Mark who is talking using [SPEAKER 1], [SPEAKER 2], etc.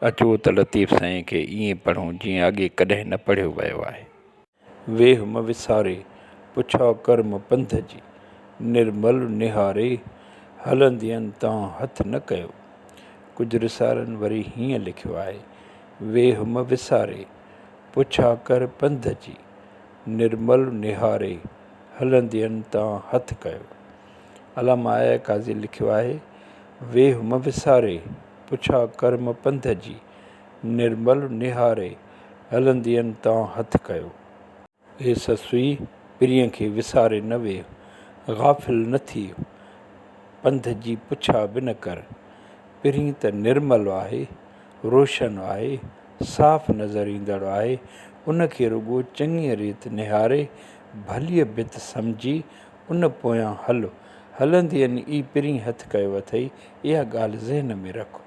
[SPEAKER 1] अचो त लतीफ़ साईं खे ईअं पढ़ूं जीअं अॻे कॾहिं न पढ़ियो वियो आहे। वेह म विसारे पुछा कर्म पंध जी, निर्मल निहारे हलंदियनि तां हथ न कयो। कुझु रिसालनि वरी हीअं लिखियो आहे, वेह म विसारे पुछा कर पंध जी, निर्मल निहारे हलंदियनि तां हथ कयो। अलामा आया काज़ी लिखियो आहे, वेह म विसारे पुछा कर्म पंध जी, निर्मल निहारे हलंदियनि तां हथ कयो। हे ससुई पिरीअ खे विसारे न वेह, गाफ़िल न थी पंध जी पुछा बि न कर। पिरी त निर्मल आहे, रोशन आहे, साफ़ नज़र ईंदड़ आहे, उनखे रुॻो चङीअ रीति निहारे भलीअ भित सम्झी उन पोयां हल। हलंदियनि ई पिरी हथ कयो अथई, इहा ॻाल्हि ज़हन में रखो।